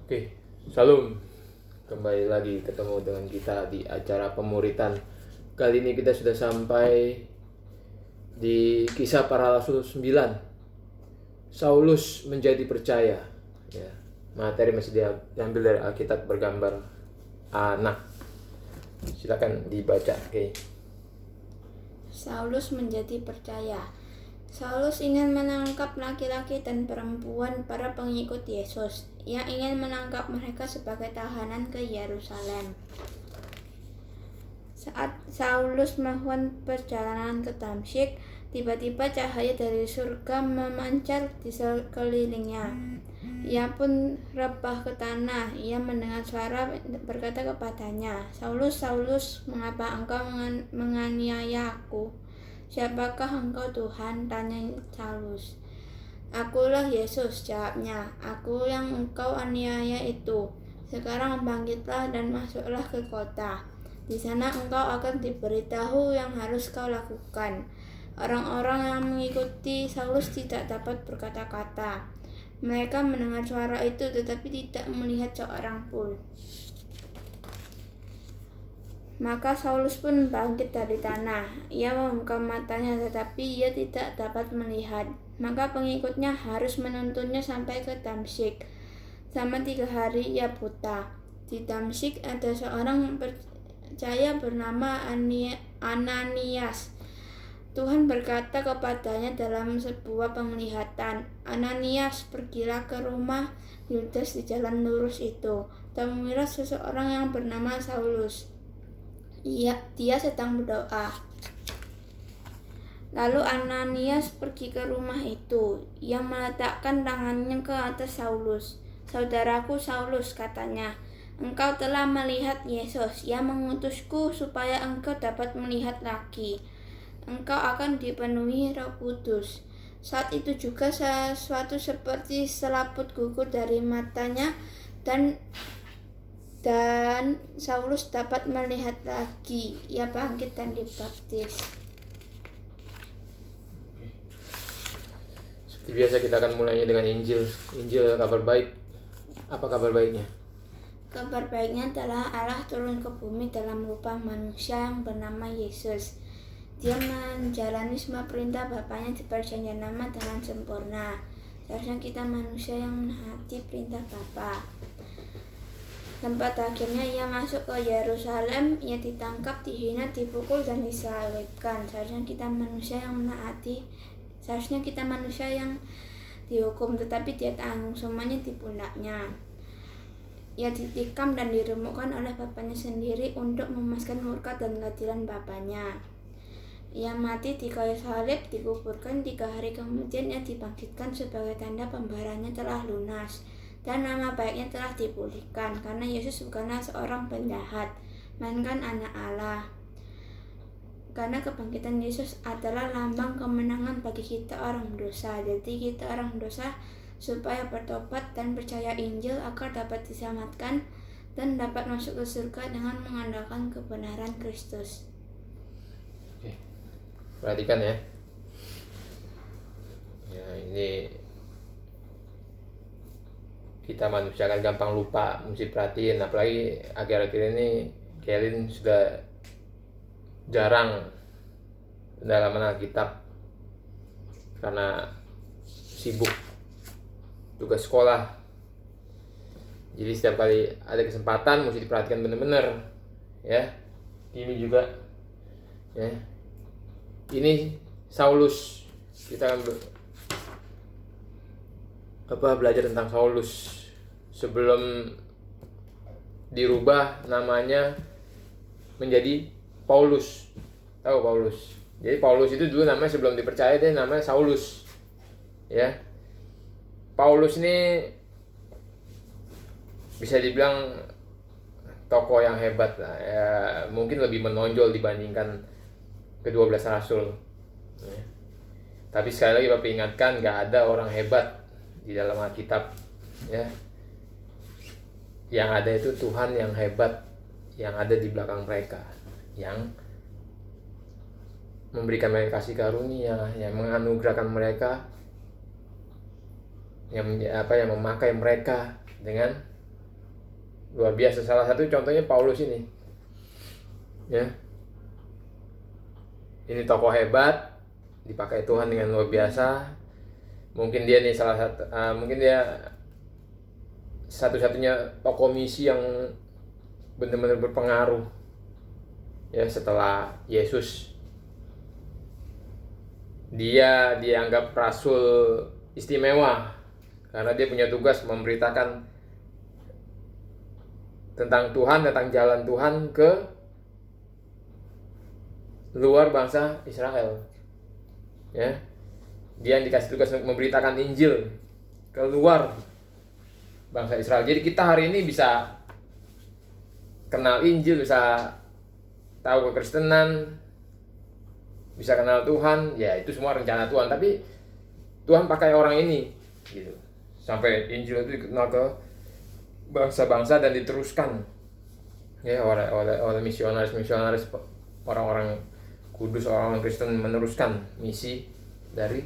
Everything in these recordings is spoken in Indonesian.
Oke, Salam. Kembali lagi ketemu dengan kita di acara pemuritan. Kali ini kita sudah sampai di Kisah Para Rasul 9. Saulus menjadi percaya. Ya, materi masih diambil dari Alkitab bergambar anak. Silakan dibaca. Oke. Saulus menjadi percaya. Saulus ingin menangkap laki-laki dan perempuan para pengikut Yesus. Ia ingin menangkap mereka sebagai tahanan ke Yerusalem. Saat Saulus melakukan perjalanan ke Damsyik, tiba-tiba cahaya dari surga memancar di sekelilingnya. Ia pun rebah ke tanah. Ia mendengar suara berkata kepadanya, "Saulus, Saulus, mengapa engkau menganiaya aku?" "Siapakah engkau, Tuhan?" tanya Saulus. "Akulah Yesus," jawabnya. "Aku yang engkau aniaya itu. Sekarang bangkitlah dan masuklah ke kota. Di sana engkau akan diberitahu yang harus kau lakukan." Orang-orang yang mengikuti Saulus tidak dapat berkata-kata. Mereka mendengar suara itu tetapi tidak melihat seorang pun. Maka Saulus pun bangkit dari tanah. Ia membuka matanya tetapi ia tidak dapat melihat. Maka pengikutnya harus menuntunnya sampai ke Damsyik. Selama 3 hari ia buta. Di Damsyik ada seorang percaya bernama Ananias. Tuhan berkata kepadanya dalam sebuah penglihatan, "Ananias, pergilah ke rumah Yudas di jalan lurus itu. Temuilah seseorang yang bernama Saulus. Dia sedang berdoa." Lalu Ananias pergi ke rumah itu. Ia meletakkan tangannya ke atas Saulus. "Saudaraku Saulus," katanya, "engkau telah melihat Yesus. Ia mengutusku supaya engkau dapat melihat lagi. Engkau akan dipenuhi Roh Kudus." Saat itu juga sesuatu seperti selaput gugur dari matanya dan Saulus dapat melihat lagi. Ia bangkit dan dibaptis. Seperti biasa kita akan mulainya dengan Injil. Injil kabar baik. Apa kabar baiknya? Kabar baiknya adalah Allah turun ke bumi dalam rupa manusia yang bernama Yesus. Dia menjalani semua perintah Bapaknya di perjanjian lama dengan sempurna. Seharusnya kita manusia yang menaati perintah Bapa. Tempat akhirnya ia masuk ke Yerusalem. Ia ditangkap, dihina, dipukul, dan disalibkan. Seharusnya kita manusia yang dihukum, tetapi Dia tanggung semuanya di pundaknya. Ia ditikam dan diremukkan oleh Bapaknya sendiri untuk memuaskan murka dan keadilan Bapaknya. Ia mati di kayu salib, dikuburkan. 3 hari kemudian ia dibangkitkan sebagai tanda pembayarannya telah lunas dan nama baiknya telah dipulihkan, karena Yesus bukanlah seorang penjahat, melainkan anak Allah. Karena kebangkitan Yesus adalah lambang kemenangan bagi kita orang dosa. Jadi kita orang dosa supaya bertobat dan percaya Injil agar dapat diselamatkan dan dapat masuk ke surga dengan mengandalkan kebenaran Kristus. Perhatikan ya. Ya, ini kita manusia kan gampang lupa, mesti perhatiin. Apalagi akhir-akhir ini Kevin sudah jarang dalam Alkitab karena sibuk tugas sekolah. Jadi setiap kali ada kesempatan mesti diperhatikan benar-benar ya. Ini juga ya. Ini Saulus. Kita akan belajar tentang Saulus sebelum dirubah namanya menjadi Paulus. Tahu Paulus? Jadi Paulus itu dulu namanya sebelum dipercaya dia namanya Saulus. Ya. Paulus ini bisa dibilang tokoh yang hebat lah. Ya, mungkin lebih menonjol dibandingkan ke-12 rasul. Ya. Tapi sekali lagi Bapak ingatkan, gak ada orang hebat di dalam Alkitab. Ya. Yang ada itu Tuhan yang hebat, yang ada di belakang mereka, yang memberikan mereka kasih karunia, yang menganugerahkan mereka, yang memakai mereka dengan luar biasa. Salah satu contohnya Paulus ini, ya. Ini tokoh hebat, dipakai Tuhan dengan luar biasa. Mungkin dia nih mungkin dia satu-satunya tokoh misi yang benar-benar berpengaruh, ya, setelah Yesus. Dia dianggap rasul istimewa karena dia punya tugas memberitakan tentang Tuhan, tentang jalan Tuhan ke luar bangsa Israel, ya. Dia yang dikasih tugas untuk memberitakan Injil ke luar bangsa Israel. Jadi kita hari ini bisa kenal Injil, bisa tahu kekristenan, bisa kenal Tuhan, ya itu semua rencana Tuhan. Tapi Tuhan pakai orang ini, gitu, sampai Injil itu dikenal ke bangsa-bangsa dan diteruskan, ya, oleh misionaris, orang-orang kudus, orang Kristen meneruskan misi dari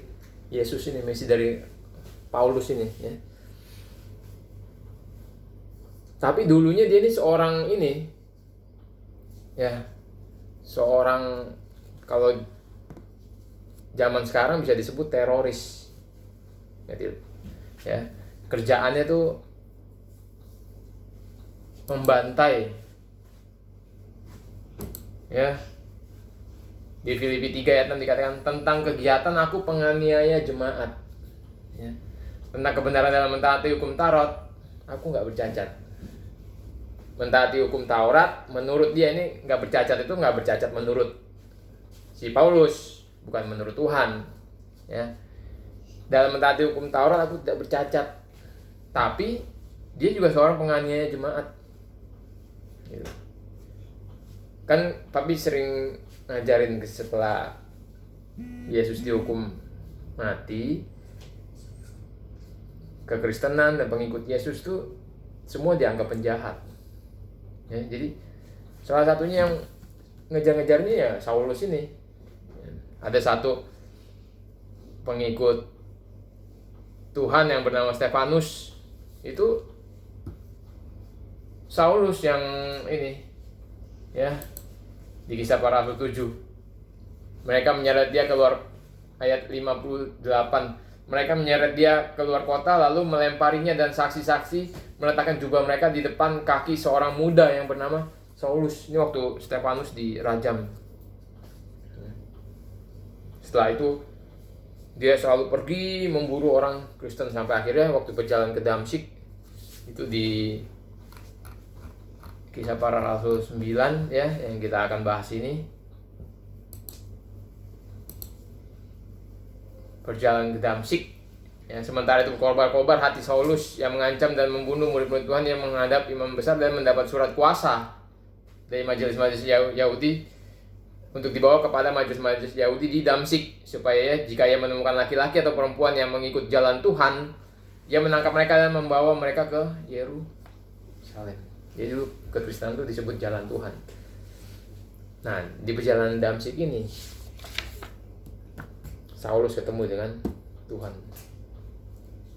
Yesus ini, misi dari Paulus ini, ya. Tapi dulunya dia ini seorang ini, ya, seorang, kalau zaman sekarang bisa disebut teroris, ya. Kerjaannya tuh membantai, ya. Di Filipi 3 ayat 6 dikatakan tentang kegiatan aku penganiaya jemaat, ya. Tentang kebenaran dalam mentaati hukum Taurat, aku nggak bercacat. Mentaati hukum Taurat, menurut dia ini nggak bercacat, itu nggak bercacat menurut si Paulus, bukan menurut Tuhan, ya. Dalam mentaati hukum Taurat aku tidak bercacat, tapi dia juga seorang penganiaya jemaat, gitu. Kan papi sering ngajarin setelah Yesus dihukum mati, kekristenan dan pengikut Yesus tuh semua dianggap penjahat, ya. Jadi salah satunya yang ngejar-ngejarnya ya Saulus ini. Ada satu pengikut Tuhan yang bernama Stefanus, itu Saulus yang ini, ya, di Kisah Para Rasul 7. Mereka menyeret dia keluar, ayat 58. Mereka menyeret dia keluar kota lalu melemparinya, dan saksi-saksi meletakkan jubah mereka di depan kaki seorang muda yang bernama Saulus. Ini waktu Stefanus dirajam. Setelah itu dia selalu pergi memburu orang Kristen sampai akhirnya waktu berjalan ke Damsyik, itu di Kisah Para Rasul 9, ya, yang kita akan bahas ini. Perjalanan ke Damsyik, ya. Sementara itu kobar-kobar hati Saulus yang mengancam dan membunuh murid-murid Tuhan yang menghadap imam besar dan mendapat surat kuasa dari majelis-majelis Yahudi untuk dibawa kepada majelis-majelis Yahudi di Damsyik, supaya, ya, jika ia menemukan laki-laki atau perempuan yang mengikut jalan Tuhan, ia menangkap mereka dan membawa mereka ke Yerusalem. Jadi dulu kekristenan itu disebut jalan Tuhan. Nah, di perjalanan Damsyik ini Saulus ketemu dengan Tuhan,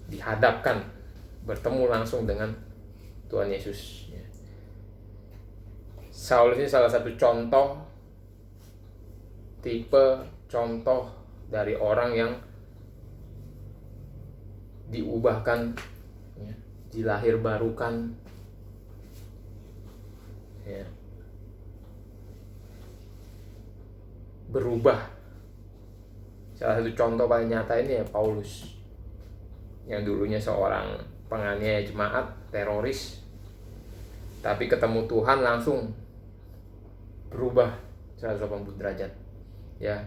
dihadapkan, bertemu langsung dengan Tuhan Yesus. Saulus ini salah satu tipe contoh dari orang yang diubahkan, ya, dilahirbarukan, ya, berubah. Salah satu contoh paling nyata ini ya Paulus, yang dulunya seorang penganiaya jemaat, teroris, tapi ketemu Tuhan langsung berubah 180 derajat, ya.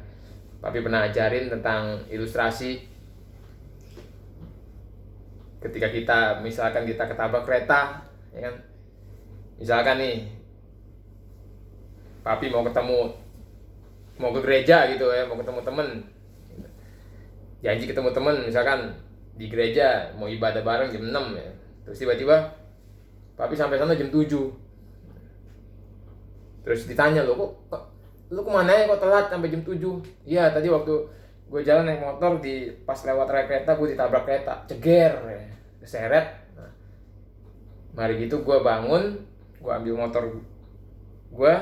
Papi pernah ajarin tentang ilustrasi ketika misalkan kita ketabrak kereta, ya kan. Misalkan nih Papi mau ke gereja gitu, ya, mau ketemu temen, janji ketemu temen, misalkan di gereja mau ibadah bareng jam 6, ya. Terus tiba-tiba Papi sampai sana jam 7. Terus ditanya, lu kemana ya, kok telat sampai jam 7? Iya, tadi waktu gue jalan naik motor, pas lewat rel kereta gue ditabrak kereta, ceger, ya, keseret. Mari gitu gue bangun, gue ambil motor gue,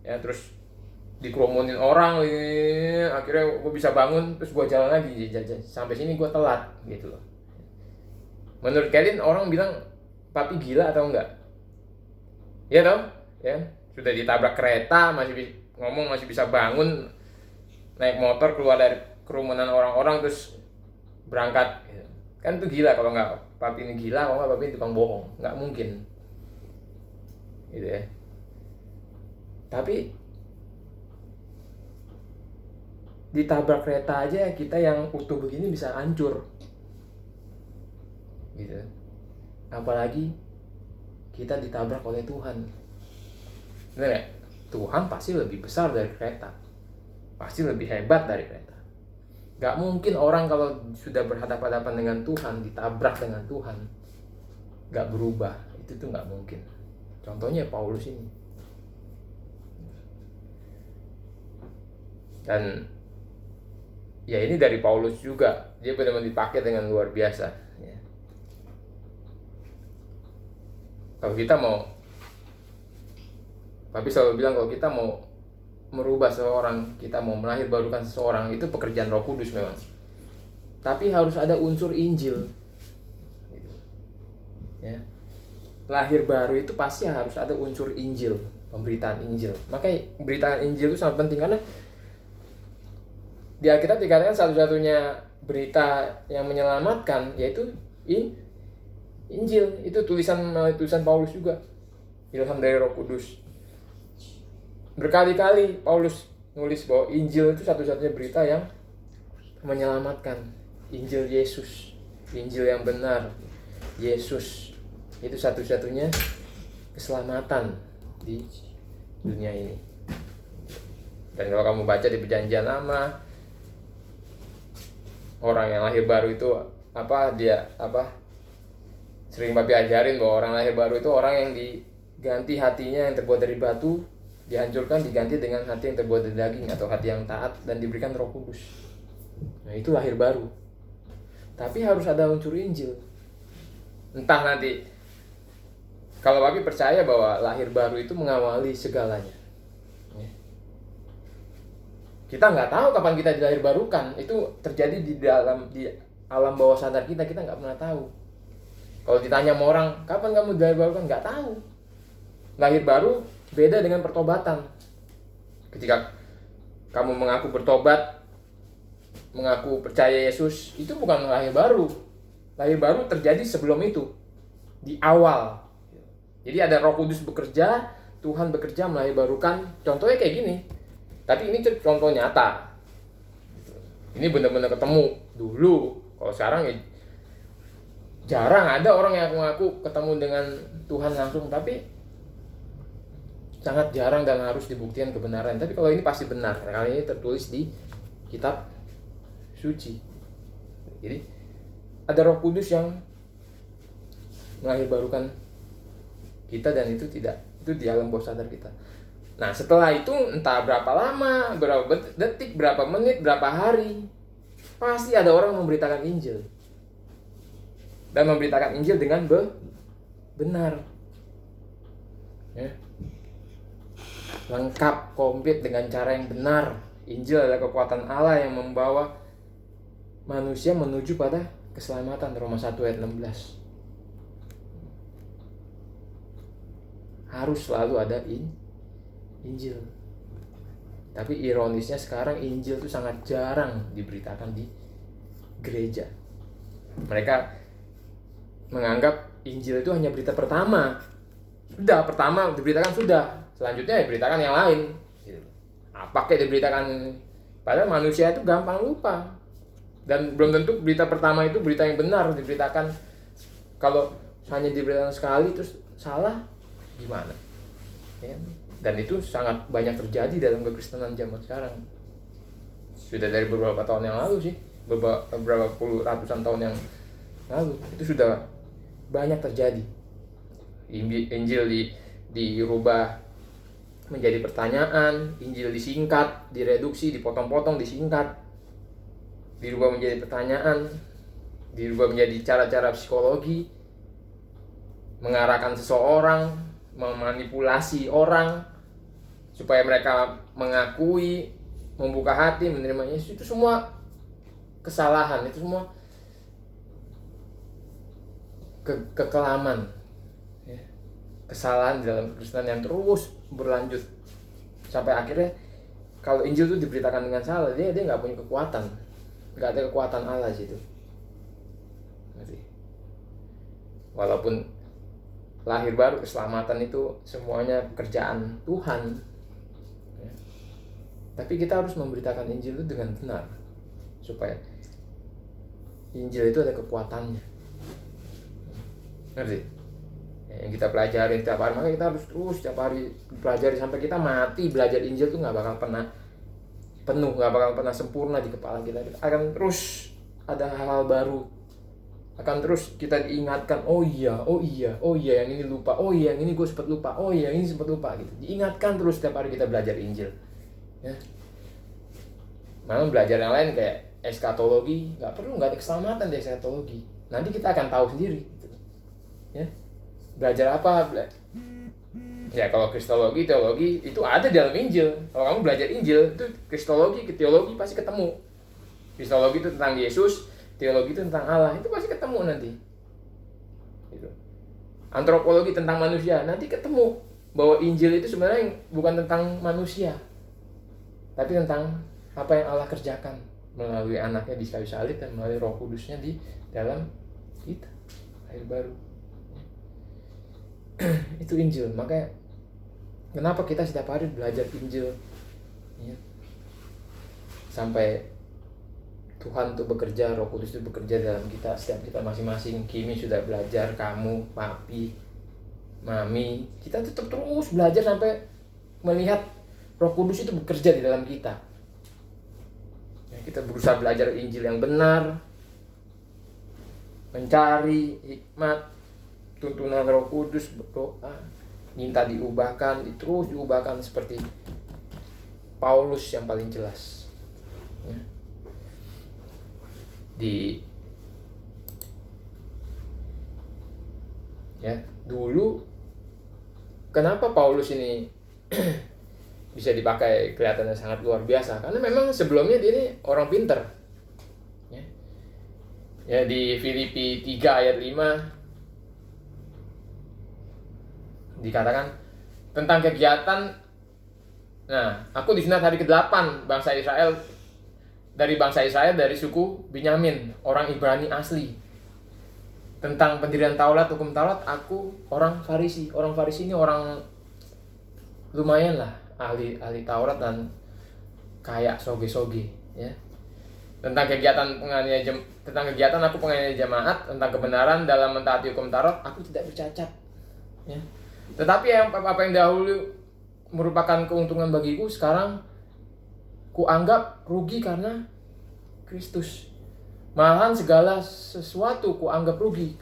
ya terus dikerumunin orang, akhirnya gue bisa bangun, terus gue jalan lagi, sampai sini gue telat gitu loh. Menurut kalian orang bilang papi gila atau enggak? Ya toh, ya sudah ditabrak kereta masih bisa bangun, naik motor keluar dari kerumunan orang-orang terus berangkat. Kan itu gila. Kalau nggak papi ini gila, kalau nggak papi ini tukang bohong, nggak mungkin gitu ya. Tapi ditabrak kereta aja kita yang utuh begini bisa hancur gitu, apalagi kita ditabrak oleh Tuhan. Bener ya? Tuhan pasti lebih besar dari kereta, pasti lebih hebat dari kereta. Gak mungkin orang kalau sudah berhadapan-hadapan dengan Tuhan, ditabrak dengan Tuhan, gak berubah. Itu tuh gak mungkin. Contohnya Paulus ini. Dan ya ini dari Paulus juga, dia benar-benar dipakai dengan luar biasa ya. Kalau kita mau, Papi selalu bilang kalau kita mau merubah seseorang, kita mau melahirbarukan seseorang, itu pekerjaan Roh Kudus memang. Tapi harus ada unsur Injil ya. Lahir baru itu pasti harus ada unsur Injil, pemberitaan Injil. Makanya pemberitaan Injil itu sangat penting, karena di Alkitab dikatakan satu-satunya berita yang menyelamatkan yaitu Injil. Itu tulisan Paulus juga, ilham dari Roh Kudus. Berkali-kali Paulus nulis bahwa Injil itu satu-satunya berita yang menyelamatkan. Injil Yesus, Injil yang benar, Yesus itu satu-satunya keselamatan di dunia ini. Dan kalau kamu baca di Perjanjian Lama, orang yang lahir baru itu sering Papi ajarin bahwa orang lahir baru itu orang yang diganti hatinya yang terbuat dari batu, dihancurkan, diganti dengan hati yang terbuat dari daging atau hati yang taat dan diberikan Roh Kudus. Nah, itu lahir baru. Tapi harus ada unsur Injil. Entah nanti, kalau Papi percaya bahwa lahir baru itu mengawali segalanya. Kita nggak tahu kapan kita dilahir barukan. Itu terjadi di alam bawah sadar kita nggak pernah tahu. Kalau ditanya sama orang, kapan kamu dilahir barukan? Nggak tahu. Lahir baru beda dengan pertobatan. Ketika kamu mengaku bertobat, mengaku percaya Yesus, itu bukan lahir baru. Lahir baru terjadi sebelum itu, di awal. Jadi ada Roh Kudus bekerja, Tuhan bekerja melahir barukan. Contohnya kayak gini. Tapi ini contoh nyata. Ini benar-benar ketemu dulu. Kalau sekarang ya jarang ada orang yang mengaku ketemu dengan Tuhan langsung, tapi sangat jarang dan harus dibuktikan kebenaran. Tapi kalau ini pasti benar, karena ini tertulis di kitab suci. Jadi ada Roh Kudus yang melahirbarukan kita, dan itu di alam bawah sadar kita. Nah, setelah itu entah berapa lama, berapa detik, berapa menit, berapa hari, pasti ada orang memberitakan Injil. Dan memberitakan Injil dengan benar. Ya. Lengkap, komplit dengan cara yang benar. Injil adalah kekuatan Allah yang membawa manusia menuju pada keselamatan. Roma 1 ayat 16. Harus selalu ada Injil. Tapi ironisnya sekarang Injil itu sangat jarang diberitakan di gereja. Mereka menganggap Injil itu hanya berita pertama. Pertama diberitakan sudah, selanjutnya diberitakan yang lain. Apa kayak diberitakan? Padahal manusia itu gampang lupa. Dan belum tentu berita pertama itu berita yang benar diberitakan. Kalau hanya diberitakan sekali terus salah, gimana? Ya. Dan itu sangat banyak terjadi dalam kekristenan zaman sekarang. Sudah dari beberapa tahun yang lalu sih, beberapa puluh ratusan tahun yang lalu itu sudah banyak terjadi. Injil dirubah menjadi pertanyaan, Injil disingkat, direduksi, dipotong-potong, disingkat, dirubah menjadi pertanyaan, dirubah menjadi cara-cara psikologi. mengarahkan seseorang, memanipulasi orang supaya mereka mengakui, membuka hati, menerima Yesus. Itu semua kesalahan, itu semua kekelaman, ya. Kesalahan dalam Kristen yang terus berlanjut sampai akhirnya kalau Injil itu diberitakan dengan salah, dia nggak punya kekuatan, nggak ada kekuatan Allah situ. Walaupun lahir baru, keselamatan itu semuanya pekerjaan Tuhan, ya. Tapi kita harus memberitakan Injil itu dengan benar supaya Injil itu ada kekuatannya, ngerti? Yang kita pelajari setiap hari, makanya kita harus terus setiap hari pelajari sampai kita mati. Belajar Injil tuh nggak bakal pernah penuh, nggak bakal pernah sempurna di kepala kita. Kita akan terus ada hal-hal baru, akan terus kita diingatkan, oh iya yang ini lupa, oh iya yang ini gue sempat lupa, oh iya yang ini sempat lupa gitu. Diingatkan terus setiap hari kita belajar Injil, ya. Malah belajar yang lain kayak eskatologi, nggak ada keselamatan di eskatologi. Nanti kita akan tahu sendiri, gitu. Ya. Belajar apa? Ya kalau kristologi, teologi itu ada di dalam Injil. Kalau kamu belajar Injil, itu kristologi, teologi pasti ketemu. Kristologi itu tentang Yesus, teologi itu tentang Allah, itu pasti ketemu nanti. Gitu. Antropologi tentang manusia, nanti ketemu bahwa Injil itu sebenarnya bukan tentang manusia, tapi tentang apa yang Allah kerjakan melalui anaknya di kayu salib dan melalui Roh Kudusnya di dalam kita, lahir baru. Itu Injil. Makanya kenapa kita setiap hari belajar Injil, ya. Sampai Tuhan tuh bekerja, Roh Kudus itu bekerja dalam kita, setiap kita masing-masing. Kimi sudah belajar, kamu, papi, mami, kita tetap terus belajar sampai melihat Roh Kudus itu bekerja di dalam kita, ya. Kita berusaha belajar Injil yang benar, mencari hikmat, tuntunan Roh Kudus, berdoa, minta diubahkan, terus diubahkan seperti Paulus yang paling jelas, ya. Dulu kenapa Paulus ini bisa dipakai kelihatannya sangat luar biasa? Karena memang sebelumnya dia ini orang pinter, ya. Di Filipi 3 ayat 5 dikatakan tentang kegiatan. Nah, aku disunat hari ke-8 bangsa Israel, dari suku Binyamin, orang Ibrani asli. Tentang pendirian Taurat, hukum Taurat, aku orang Farisi. Orang Farisi ini orang lumayan lah, ahli Taurat dan kayak soge-soge, ya. Tentang kegiatan aku penganiaya jemaat, tentang kebenaran dalam mentaati hukum Taurat, aku tidak bercacat, ya. Tetapi apa yang dahulu merupakan keuntungan bagiku, sekarang kuanggap rugi karena Kristus. Malahan segala sesuatu kuanggap rugi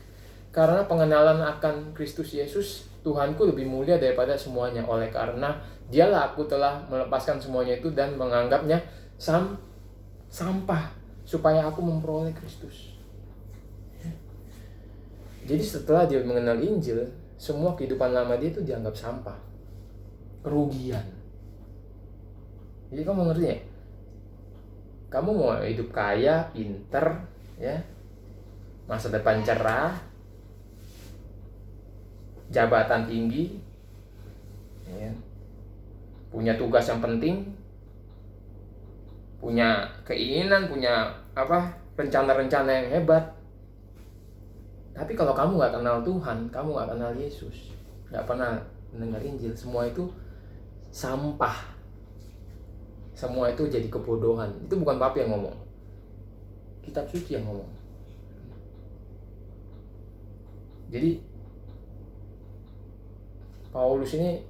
karena pengenalan akan Kristus Yesus, Tuhanku, lebih mulia daripada semuanya. Oleh karena Dialah aku telah melepaskan semuanya itu dan menganggapnya sampah supaya aku memperoleh Kristus. Jadi setelah dia mengenal Injil, semua kehidupan lama dia itu dianggap sampah, kerugian. Jadi kamu ngerti ya? Kamu mau hidup kaya, pinter, ya, masa depan cerah, jabatan tinggi, ya, punya tugas yang penting, punya keinginan, punya rencana-rencana yang hebat. Tapi kalau kamu nggak kenal Tuhan, kamu nggak kenal Yesus, nggak pernah mendengar Injil, semua itu sampah. Semua itu jadi kebodohan. Itu bukan papi yang ngomong, kitab suci yang ngomong. Jadi Paulus ini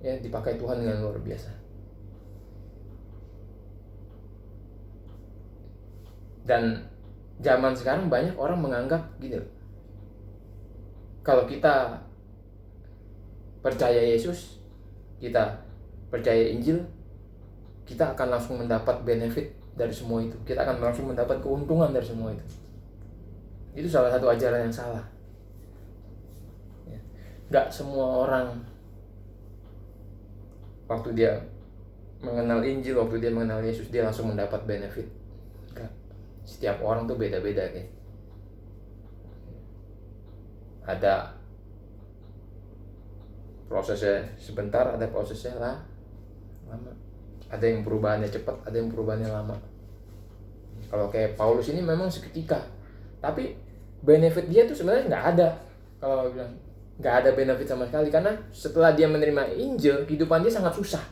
ya dipakai Tuhan dengan luar biasa. Dan zaman sekarang banyak orang menganggap gini, kalau kita percaya Yesus, kita percaya Injil, kita akan langsung mendapat benefit dari semua itu. Kita akan langsung mendapat keuntungan dari semua itu. Itu salah satu ajaran yang salah. Gak semua orang waktu dia mengenal Injil, waktu dia mengenal Yesus, dia langsung mendapat benefit. Gak. Setiap orang tuh beda-beda kayak. Ada prosesnya sebentar, ada prosesnya lama. Ada yang perubahannya cepat, ada yang perubahannya lama. Kalau kayak Paulus ini memang seketika, tapi benefit dia tuh sebenarnya nggak ada. Kalau bilang nggak ada benefit sama sekali, karena setelah dia menerima Injil, kehidupan dia sangat susah.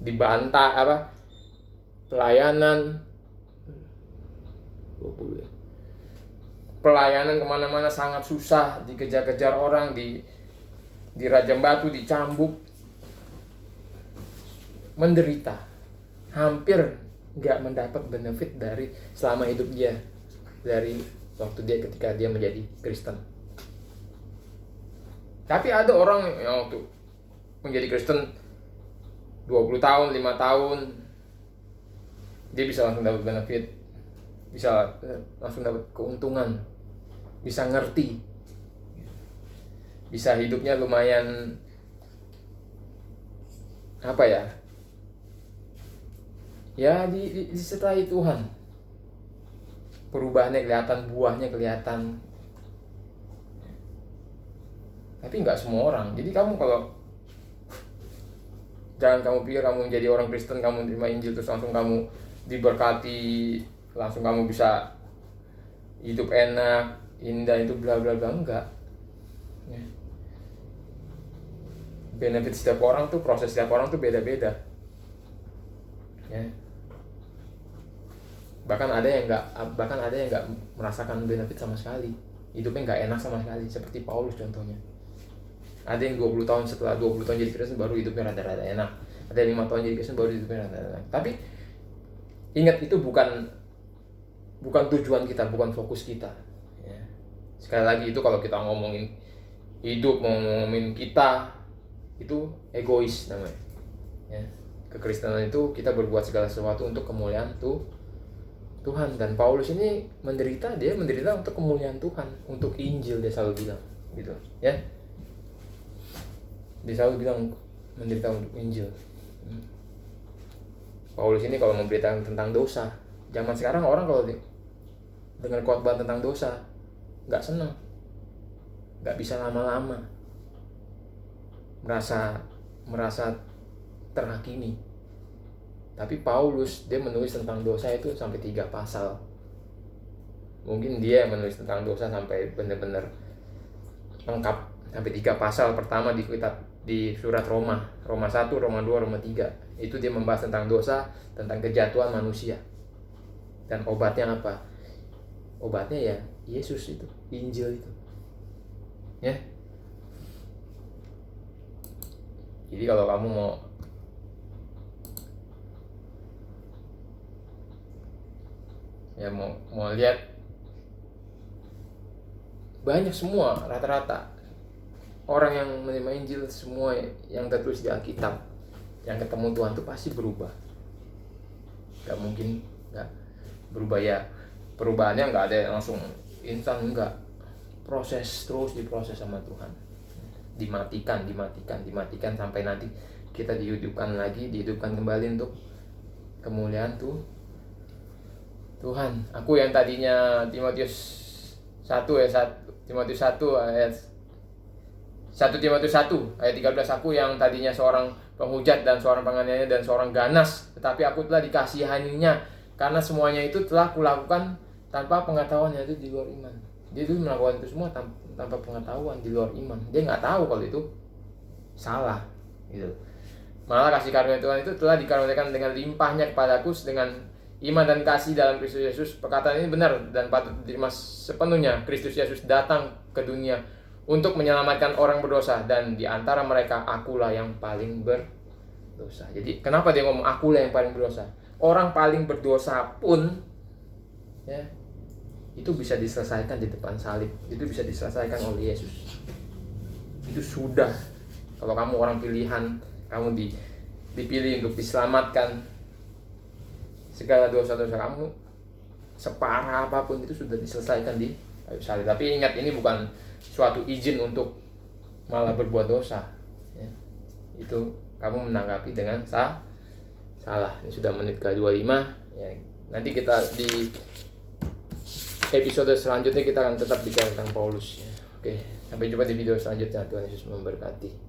Dibantah pelayanan 20 ya. Pelayanan kemana-mana sangat susah, dikejar-kejar orang, dirajam batu, dicambuk, menderita, hampir nggak mendapat benefit dari selama hidup dia, dari waktu dia ketika dia menjadi Kristen. Tapi ada orang yang waktu menjadi Kristen 20 tahun, 5 tahun, dia bisa langsung dapat benefit, bisa langsung dapat keuntungan, bisa ngerti, bisa hidupnya lumayan disertai Tuhan. Perubahannya kelihatan, buahnya kelihatan. Tapi nggak semua orang. Jadi kamu jangan kamu pikir kamu menjadi orang Kristen, kamu terima Injil terus langsung kamu diberkati, langsung kamu bisa hidup enak, indah, itu bla bla bla. Enggak. Ya. Benefit setiap orang tuh, proses setiap orang tuh beda-beda. Ya. Bahkan ada yang nggak merasakan benefit sama sekali, hidupnya nggak enak sama sekali, seperti Paulus contohnya. Ada yang 20 tahun, setelah 20 tahun jadi Kristen baru hidupnya rada-rada enak. Ada yang 5 tahun jadi Kristen baru hidupnya rada-rada enak. Tapi ingat, itu bukan tujuan kita, bukan fokus kita. Ya. Sekali lagi, itu kalau kita ngomongin hidup, ngomongin kita, itu egois namanya. Ya. Kekristenan itu kita berbuat segala sesuatu untuk kemuliaan Tuhan. Dan Paulus ini dia menderita untuk kemuliaan Tuhan, untuk Injil, dia selalu bilang gitu ya. Dia selalu bilang menderita untuk Injil. Paulus ini kalau memberitakan tentang dosa, zaman sekarang orang kalau dengan khotbah tentang dosa nggak senang, nggak bisa lama-lama, merasa terhakimi. Tapi Paulus, dia menulis tentang dosa itu sampai 3 pasal. Mungkin dia menulis tentang dosa sampai benar-benar lengkap, sampai 3 pasal. Pertama di surat Roma 1, Roma 2, Roma 3. Itu dia membahas tentang dosa, tentang kejatuhan manusia. Dan obatnya apa? Obatnya ya Yesus itu, Injil itu. Ya. Jadi kalau kamu mau lihat, banyak semua rata-rata orang yang menerima Injil, semua yang tertulis di Alkitab, yang ketemu Tuhan tuh pasti berubah. Gak mungkin gak berubah ya. Perubahannya gak ada langsung instan, enggak. Terus diproses sama Tuhan. Dimatikan sampai nanti kita dihidupkan kembali untuk kemuliaan Tuhan. Aku yang tadinya Timotius 1 ayat 13, aku yang tadinya seorang penghujat dan seorang penganiaya dan seorang ganas, tetapi aku telah dikasihaninya karena semuanya itu telah kulakukan tanpa pengetahuan, yaitu di luar iman. Dia itu melakukan itu semua tanpa pengetahuan, di luar iman. Dia nggak tahu kalau itu salah gitu. Malah kasih karunia Tuhan itu telah dikaruniakan dengan limpahnya kepadaku dengan iman dan kasih dalam Kristus Yesus. Perkataan ini benar dan patut diterima sepenuhnya. Kristus Yesus datang ke dunia untuk menyelamatkan orang berdosa, dan di antara mereka akulah yang paling berdosa. Jadi kenapa dia ngomong akulah yang paling berdosa? Orang paling berdosa pun ya, itu bisa diselesaikan di depan salib. Itu bisa diselesaikan oleh Yesus. Itu sudah. Kalau kamu orang pilihan, kamu dipilih untuk diselamatkan, segala dosa-dosa kamu separah apapun itu sudah diselesaikan di kayu salib. Tapi ingat, ini bukan suatu izin untuk malah berbuat dosa, ya, itu kamu menanggapi dengan salah. Ini sudah menit ke-25, ya. Nanti kita di episode selanjutnya kita akan tetap bicara tentang Paulus, ya. Oke, sampai jumpa di video selanjutnya. Tuhan Yesus memberkati.